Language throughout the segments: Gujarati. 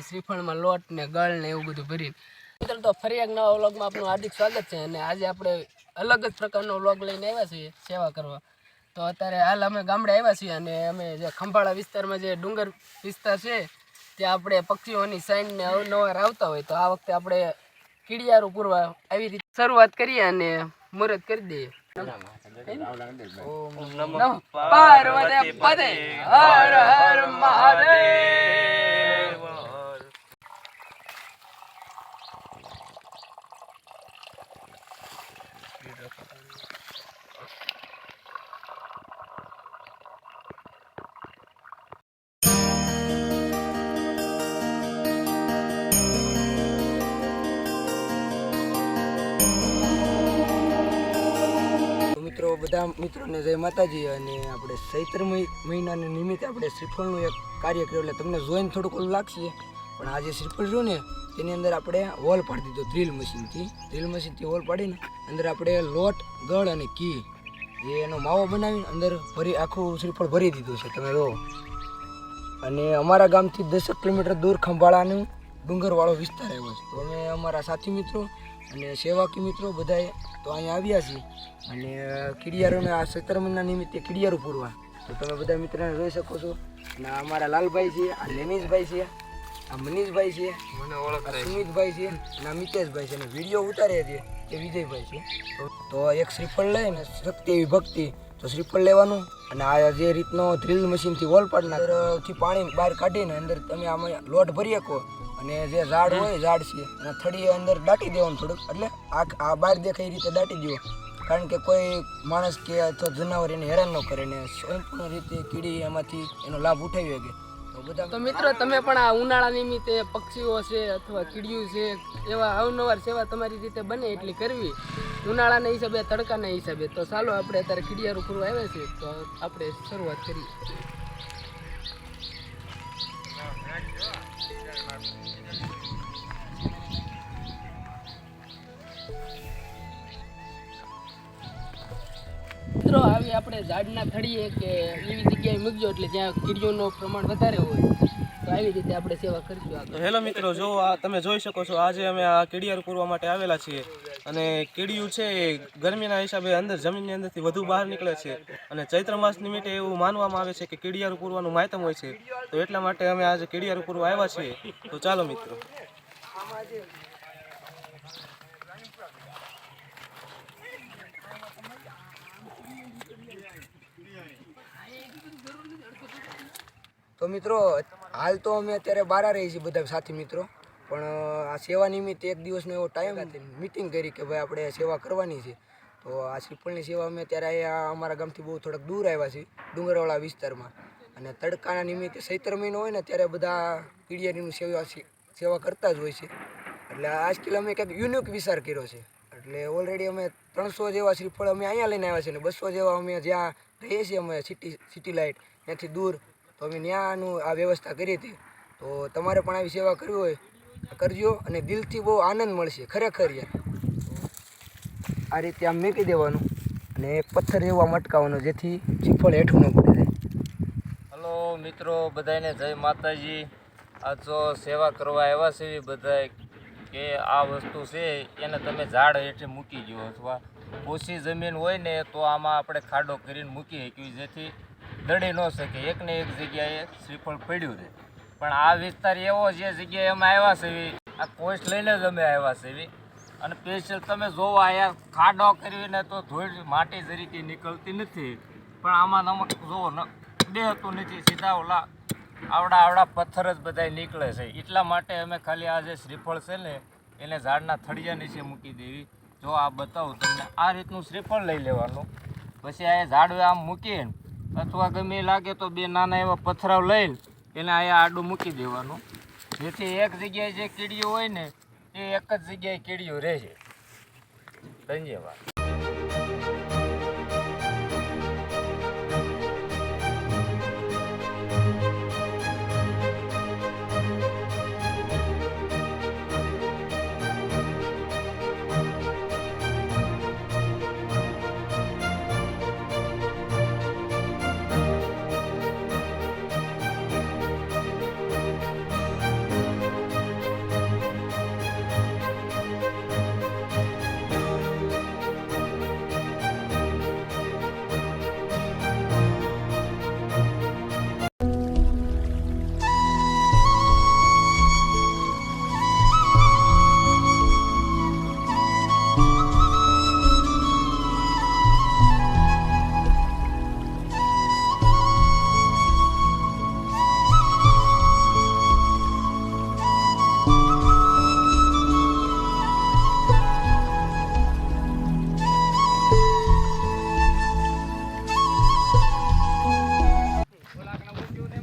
શ્રીફળમાં લોટ ને ગળ ને એવું બધું ભરી. મિત્રો તો ફરી એક નવા વ્લોગમાં આપનું હાર્દિક સ્વાગત છે. અને આજે આપણે અલગ જ પ્રકારનો વ્લોગ લઈને આવ્યા છીએ સેવા કરવા. તો અત્યારે હાલ અમે ગામડે આવ્યા છીએ અને અમે જે ખંભાળા વિસ્તારમાં જે ડુંગર વિસ્તાર છે ત્યાં આપણે પક્ષીઓની સાઈનને અવનવાર આવતા હોય. તો આ વખતે આપણે કીડિયારું પૂરવા આવી રીતે શરૂઆત કરીએ અને મુહૂર્ત કરી દઈએ. પાર્વતી પદે હર હર મહાદેવ. મિત્રો બધા મિત્રોને જય માતાજી. અને આપણે ચૈત્ર મહિનાને નિમિત્તે આપણે શ્રીફળનું એક કાર્ય કર્યું. એટલે તમને જોઈને થોડુંક ઓલું લાગશે, પણ આ જે શ્રીફળ રહ્યું ને તેની અંદર આપણે હોલ પાડી દીધો ડ્રીલ મશીનથી હોલ પાડીને અંદર આપણે લોટ ગળ અને ઘી એનો માવો બનાવીને અંદર ભરી આખું શ્રીફળ ભરી દીધું છે તમે જો. અને અમારા ગામથી 10 કિલોમીટર દૂર ખંભાળાનું ડુંગરવાળો વિસ્તાર આવ્યો છે. તો અમે અમારા સાથી મિત્રો અને સેવાકી મિત્રો બધાએ તો અહીંયા આવ્યા છીએ અને કીડિયારોને આ ચૈત્ર મહિના નિમિત્તે કીડિયારું પૂરવા. તો તમે બધા મિત્રોને જોઈ શકો છો. અને અમારા લાલભાઈ છે, આ લેમીશભાઈ છે, આ મનીષભાઈ છે, મને ઓળખતા સુમિતભાઈ છે, અને આ મિતેશભાઈ છે. અને વિડીયો ઉતારે છે એ વિજયભાઈ છે. તો એક શ્રીફળ લઈને શક્તિ એવી ભક્તિ, તો શ્રીફળ લેવાનું અને આ જે રીતનો ડ્રીલ મશીનથી હોલ પાડના અંદરથી પાણી બહાર કાઢીને અંદર તમે આમાં લોટ ભરી શકો. અને જે ઝાડ હોય ઝાડ છે અને થડી અંદર દાટી દેવાનું થોડુંક, એટલે આ બહાર દેખાય એ રીતે દાટી દેવો. કારણ કે કોઈ માણસ કે અથવા જનાવર એને હેરાન ન કરે ને સંપૂર્ણ રીતે કીડી એમાંથી એનો લાભ ઉઠાવી શકે. તો મિત્રો તમે પણ આ ઉનાળા નિમિત્તે પક્ષીઓ છે અથવા કીડિયું છે એવા અવનવાર સેવા તમારી રીતે બને એટલી કરવી ઉનાળાના હિસાબે તડકાના હિસાબે. તો ચાલો આપણે અત્યારે કીડિયારું પૂરવા આવ્યા છીએ તો આપણે શરૂઆત કરીએ. મિત્રો આવી આપણે ઝાડના થડીએ કે એવી જગ્યાએ મૂકજો એટલે જ્યાં કીડીઓનું પ્રમાણ વધારે હોય. તો આવી રીતે આપણે સેવા કરીશું. તો હેલો મિત્રો, જો આ તમે જોઈ શકો છો આજે અમે આ કીડિયારું પૂરવા માટે આવેલા છીએ. અને કીડિયું છે ગરમીના હિસાબે અંદર જમીનની અંદરથી વધુ બહાર નીકળે છે. અને ચૈત્ર માસ નિમિત્તે એવું માનવામાં આવે છે કે કીડિયારું પૂરવાનું માયતમ હોય છે. તો એટલા માટે અમે આજે કીડિયારું પૂરવા આવ્યા છીએ. તો ચાલો મિત્રો. તો મિત્રો હાલ તો અમે અત્યારે બહાર રહીએ છીએ બધા સાથી મિત્રો, પણ આ સેવા નિમિત્તે એક દિવસનો એવો ટાઈમ મિટિંગ કરી કે ભાઈ આપણે સેવા કરવાની છે. તો આ શ્રીફળની સેવા અમે ત્યારે અહીંયા અમારા ગામથી બહુ થોડાક દૂર આવ્યા છીએ ડુંગરવાળા વિસ્તારમાં. અને તડકાના નિમિત્તે ચૈત્ર મહિનો હોય ને ત્યારે બધા કીડિયારીનું સેવા કરતા જ હોય છે. એટલે આજકાલ અમે કંઈક યુનિક વિચાર કર્યો છે. એટલે ઓલરેડી અમે 300 જેવા શ્રીફળ અમે અહીંયા લઈને આવ્યા છીએ અને 200 જેવા અમે જ્યાં રહીએ છીએ અમે સિટી લાઇટ ત્યાંથી દૂર, તો અમે ત્યાંનું આ વ્યવસ્થા કરી હતી. તો તમારે પણ આવી સેવા કરવી હોય કરજો અને દિલથી બહુ આનંદ મળશે ખરેખર યાર. આ રીતે આમ મૂકી દેવાનું અને પથ્થર એવા મટકાવવાનો જેથી શ્રીફળ હેઠું ન પડી જાય. હલો મિત્રો, બધાને જય માતાજી. આ જો સેવા કરવા આવ્યા છે બધા કે આ વસ્તુ છે એને તમે ઝાડ હેઠે મૂકી દો અથવા ઓછી જમીન હોય ને તો આમાં આપણે ખાડો કરીને મૂકી શકીએ જેથી દડી ન શકે. એકને એક જગ્યાએ શ્રીફળ પડ્યું છે. પણ આ વિસ્તાર એવો જે જગ્યાએ અમે આવ્યા છે આ પોસ્ટ લઈને જ અમે આવ્યા છે. અને સ્પેશિયલ તમે જોવો અહીંયા ખાડો કરીને તો ધૂળ માટી જરીથી નીકળતી નથી, પણ આમાં નમક જોવો દેહતું નથી, સીધા ઓલા આવડા પથ્થર જ બધા નીકળે છે. એટલા માટે અમે ખાલી આ જે શ્રીફળ છે ને એને ઝાડના થળિયા નીચે મૂકી દેવી. જો આ બતાવું તમને, આ રીતનું શ્રીફળ લઈ લેવાનું, પછી આ ઝાડ આમ મૂકીને અથવા ગમે લાગે તો બે નાના એવા પથરાવ લઈને એને અહીંયા આડું મૂકી દેવાનું, જેથી એક જગ્યાએ જે કીડીઓ હોય ને એ એક જ જગ્યાએ કીડીઓ રહે છે. ધન્યવાદ.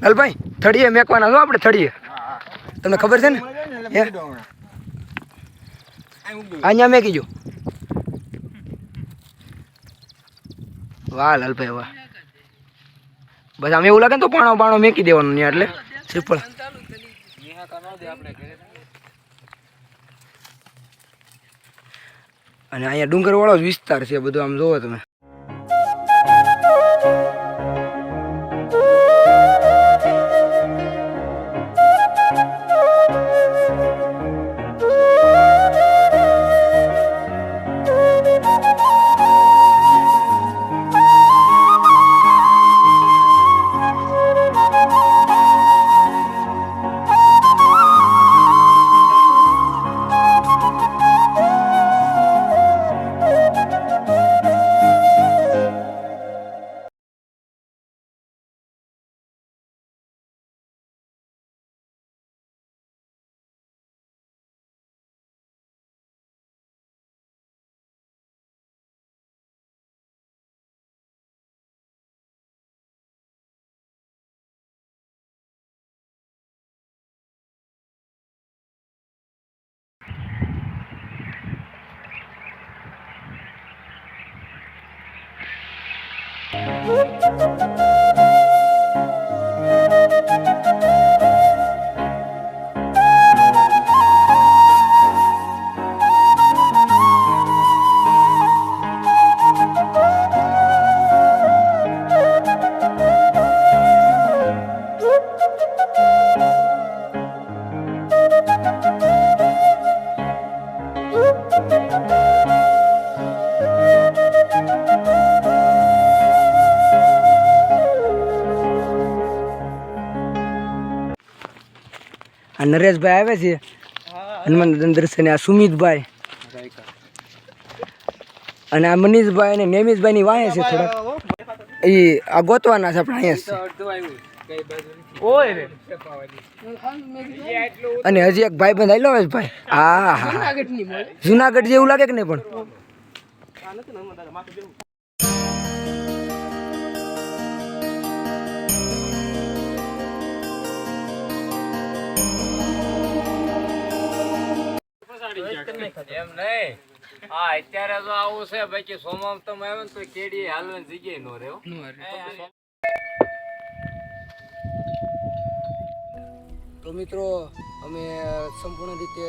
લાલભાઈ થળીએ મેકવાના છો આપણે થળીએ તમને ખબર છે ને હે અહીંયા મેકી જો વાહ લાલભાઈ વાહ બસ આમ એવું લાગે ને તો પાણો મેકી દેવાનું ત્યાં એટલે શ્રીફળ અને અહીંયા ડુંગર વાળો જ વિસ્તાર છે બધું આમ જોવો તમે આ નરેશભાઈ આવે છે હનુમાન દર્શને આ સુમિતભાઈ અને આ મનીષભાઈ અને નેમિષભાઈ ની વાહે છે થોડા એ આ ગોતવાના છે આપણે અહીંયા અને હજી એક ભાઈ બંધ આવેલો ભાઈ હા હા જુનાગઢ જેવું લાગે કે નહીં પણ એમ નહીં હા અત્યારે તો આવું છે બાકી સોમવારે તમે આવે ને તો કેડી હાલવાની જગ્યાએ નો રહ્યો તો મિત્રો અમે સંપૂર્ણ રીતે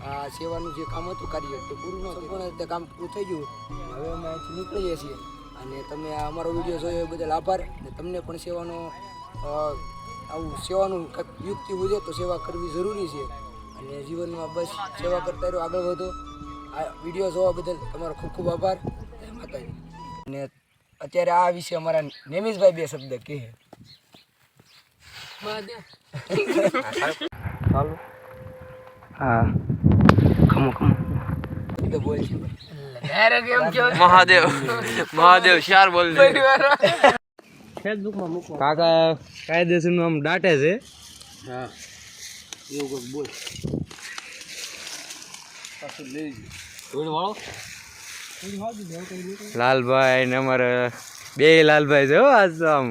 આ સેવાનું જે કામ હતું કાર્ય તે પૂરું સંપૂર્ણ રીતે કામ પૂરું થઈ ગયું હવે અમે અહીંથી નીકળીએ છીએ અને તમે આ અમારો વિડીયો જોયો એ બદલ આભાર અને તમને પણ સેવાનો આવું સેવાનું કંઈક યુક્તિ હોય તો સેવા કરવી જરૂરી છે અને જીવનમાં બસ સેવા કરતા રહ્યો આગળ વધો આ વિડીયો જોવા બદલ તમારો ખૂબ ખૂબ આભાર જય માતાજી અને અત્યારે આ વિશે અમારા નેમિષભાઈ બે શબ્દ કહે હા ખમો તો બોલ છે મહાદેવ શાર બોલ કાકા કાયદેસર નું આમ દાટે છે હા એવું બોલ લાલભાઈ ને અમારે બે લાલભાઈ છે હો આજ તો આમ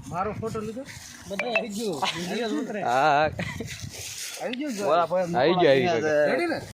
મારો ફોટો લીધો બધા આવી ગયો હા આવી ગયો આવી ગયો